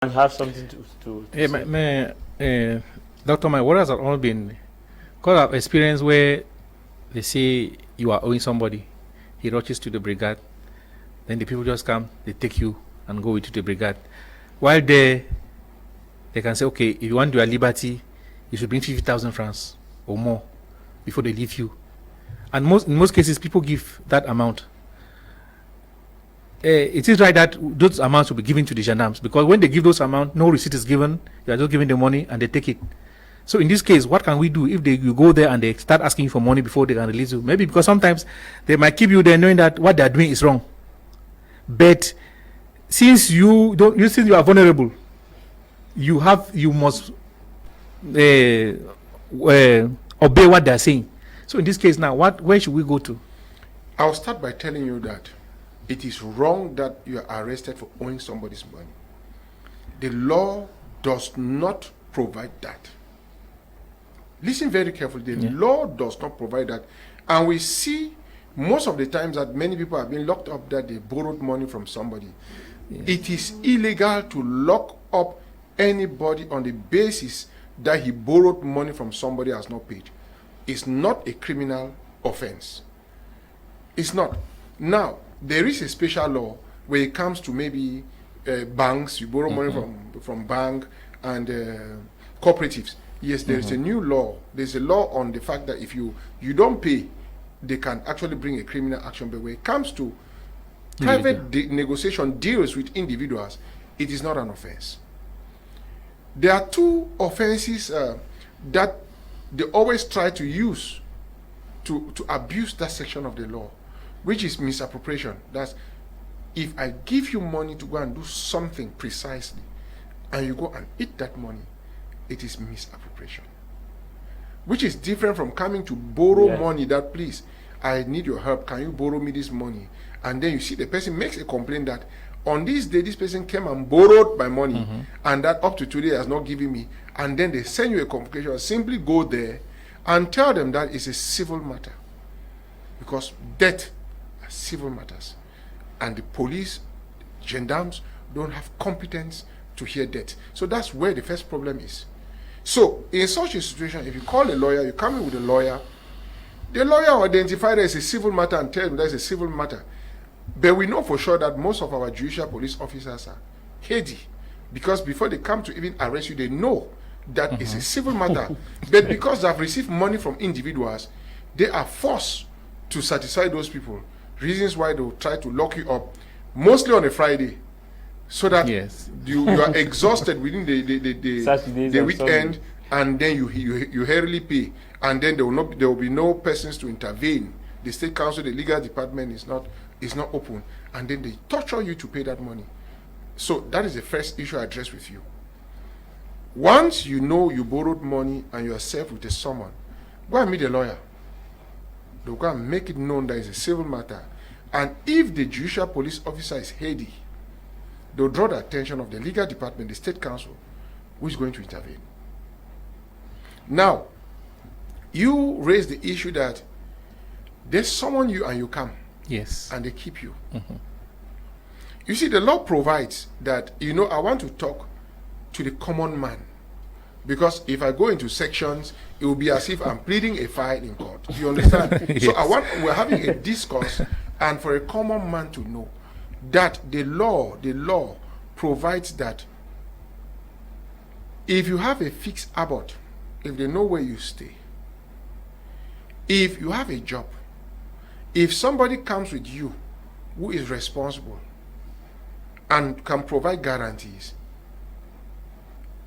And have something to Hey, say. Doctor, my worries have all been because I've experienced where they say you are owing somebody, he rushes to the brigade, then the people just come, they take you and go with you to the brigade. While there, they can say, okay, if you want your liberty, you should bring 50,000 francs or more before they leave you. And in most cases, people give that amount. It is right that those amounts will be given to the gendarmes, because when they give those amounts, no receipt is given. You are just giving the money and they take it. So in this case, what can we do if you go there and they start asking you for money before they can release you? Maybe because sometimes they might keep you there knowing that what they are doing is wrong. But since you are vulnerable, you must obey what they are saying. So in this case now, where should we go to? I'll start by telling you that it is wrong that you are arrested for owing somebody's money. The law does not provide that. Listen very carefully. The law does not provide that. And we see most of the times that many people have been locked up that they borrowed money from somebody. It is illegal to lock up anybody on the basis that he borrowed money from somebody has not paid. It's not a criminal offense. It's not. Now, there is a special law when it comes to maybe banks. You borrow money from bank and cooperatives. Yes, there is a new law. There's a law on the fact that if you don't pay, they can actually bring a criminal action. But when it comes to private negotiation deals with individuals, it is not an offense. There are two offenses that they always try to use to abuse that section of the law, which is misappropriation. That's if I give you money to go and do something precisely, and you go and eat that money, it is misappropriation. Which is different from coming to borrow money that, please, I need your help, can you borrow me this money? And then you see the person makes a complaint that on this day, this person came and borrowed my money, and that up to today has not given me, and then they send you a complication. Simply go there and tell them that it's a civil matter, because debt are civil matters, and the police, gendarmes don't have competence to hear debt. So that's where the first problem is. So in such a situation, if you call a lawyer, you come in with a lawyer, the lawyer will identify that it's a civil matter and tell them that it's a civil matter. But we know for sure that most of our judicial police officers are heady, because before they come to even arrest you, they know that it's a civil matter. But because they've received money from individuals, they are forced to satisfy those people. Reasons why they will try to lock you up, mostly on a Friday, so that you are exhausted within the weekend, and then you hurriedly pay, and then there will be no persons to intervene. The state council, the legal department is not open, and then they torture you to pay that money. So that is the first issue I address with you. Once you know you borrowed money and you are served with a summons, go and meet a lawyer. They'll go and make it known that it's a civil matter. And if the judicial police officer is heady, they'll draw the attention of the legal department, the state council, who is going to intervene. Now, you raise the issue that they summon you and you come. Yes. And they keep you. You see, the law provides that, I want to talk to the common man. Because if I go into sections, it will be as if I'm pleading a file in court. Do you understand? Yes. So we're having a discourse, and for a common man to know that the law provides that if you have a fixed abode, if they know where you stay, if you have a job, if somebody comes with you who is responsible and can provide guarantees,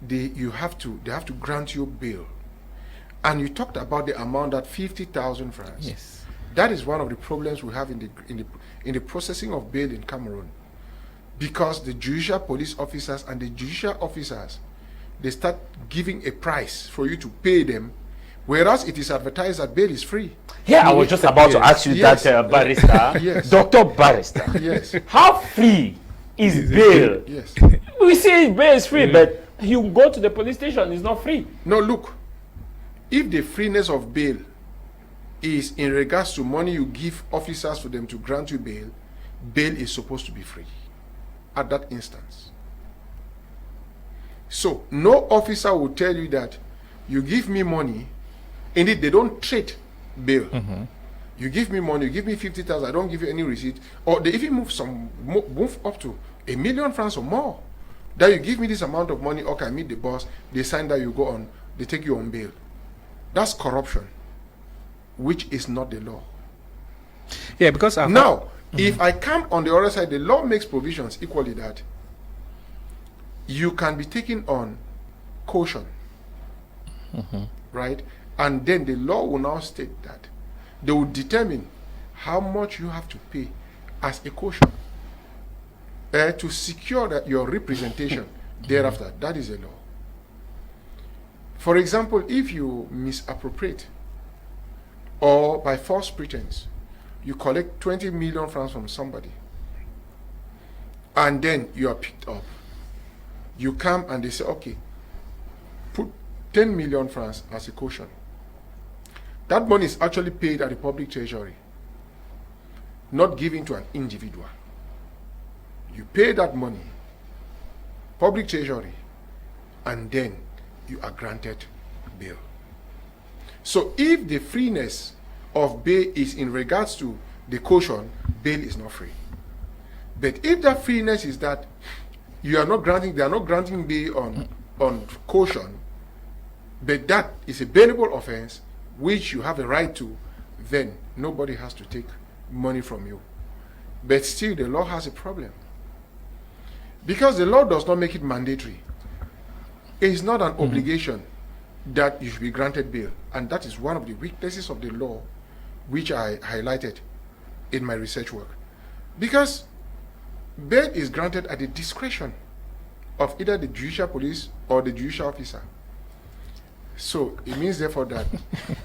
they have to grant you bail. And you talked about the amount, that 50,000 francs. Yes. That is one of the problems we have in the processing of bail in Cameroon, because the judicial police officers and the judicial officers, they start giving a price for you to pay them, whereas it is advertised that bail is free. Yeah, I was just about to ask you that, barrister. Yes. Dr. Barrister. Yes. How free is bail? Yes. We say bail is free, but you go to the police station, it's not free. No, look, if the freeness of bail is in regards to money you give officers for them to grant you bail, bail is supposed to be free at that instance. So no officer will tell you that you give me money. Indeed, they don't treat bail. You give me money, you give me 50,000, I don't give you any receipt. Or they even move up to £1 million or more. That you give me this amount of money, okay, I meet the boss, they sign that, you go on, they take you on bail. That's corruption, which is not the law. Yeah, because now, if I come on the other side, the law makes provisions equally that you can be taken on caution, right? And then the law will now state that they will determine how much you have to pay as a caution to secure that your representation thereafter. That is a law. For example, if you misappropriate or by false pretense, you collect 20 million francs from somebody and then you are picked up, you come and they say, okay, put 10 million francs as a caution. That money is actually paid at the public treasury, not given to an individual. You pay that money, public treasury, and then you are granted bail. So if the freeness of bail is in regards to the caution, bail is not free. But if that freeness is that you are not granting, they are not granting bail on caution, but that is a bailable offense which you have a right to, then nobody has to take money from you. But still, the law has a problem. Because the law does not make it mandatory. It is not an obligation that you should be granted bail. And that is one of the weaknesses of the law, which I highlighted in my research work. Because bail is granted at the discretion of either the judicial police or the judicial officer. So it means therefore that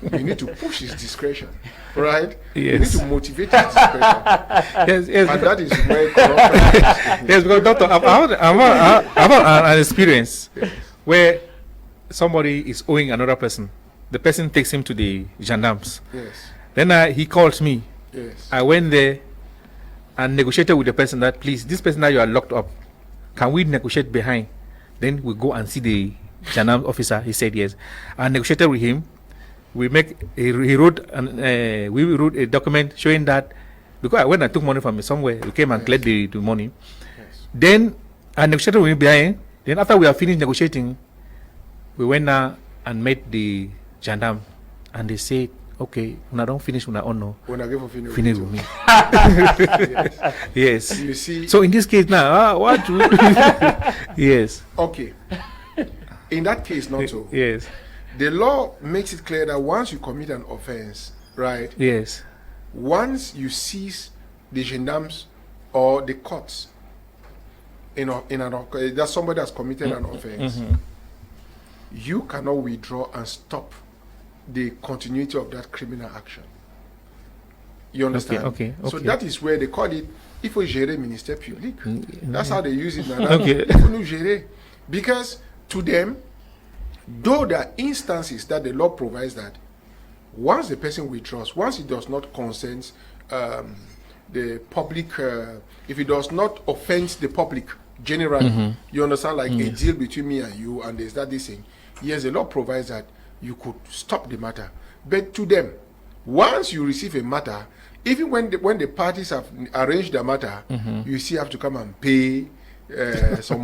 you need to push his discretion, right? Yes. You need to motivate his discretion. Yes, and that is where corruption. yes, because doctor, I've had an experience where somebody is owing another person. The person takes him to the gendarmes. Yes. Then he calls me. Yes. I went there and negotiated with the person that, please, this person that you are locked up, can we negotiate behind? Then we go and see the gendarme officer. He said yes. I negotiated with him. We wrote a document showing that, because when I took money from somewhere, we came and collected the money. Yes. Then I negotiated with him behind. Then after we have finished negotiating, we went now and met the gendarme, and they said, okay, when I don't finish, when I don't know, When I give a finish with me. Yes. Yes. You see. So in this case now, what? Yes. Okay. In that case, not so. Yes. The law makes it clear that once you commit an offense, right? Yes. Once you seize the gendarmes or the courts, that somebody has committed an offense, you cannot withdraw and stop the continuity of that criminal action. You understand? Okay. So that is where they call it il faut gérer ministère public. That's how they use it now. Okay. Il faut nous gérer. Because to them, though there are instances that the law provides that once the person withdraws, once it does not consent the public, if it does not offend the public generally, you understand, like a deal between me and you, and there's that this thing. Yes, the law provides that you could stop the matter. But to them, once you receive a matter, even when the parties have arranged the matter, you still have to come and pay some